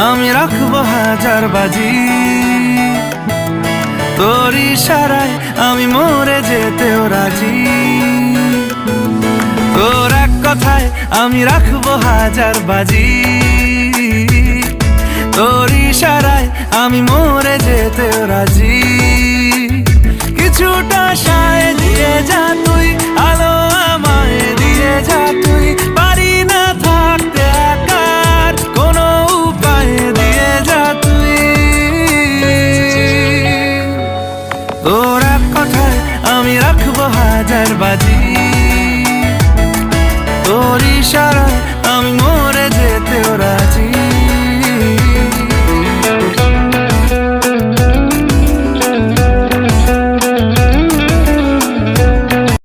আমি রাখবো হাজার বাজি, তোর ইশারায় আমি মরে যেতেও রাজি। তোর এক কথায় আমি রাখবো হাজার বাজি, তোর ইশারায় আমি মরে যেতেও রাজি। কিছুটা সায় দিয়ে যা তুই, আলো আমায় দিয়ে যা তুই, পারি না থাকতে একার কোনো উপায় দিয়ে যা তুই। তোর এক কথায় আমি রাখবো হাজার বাজি।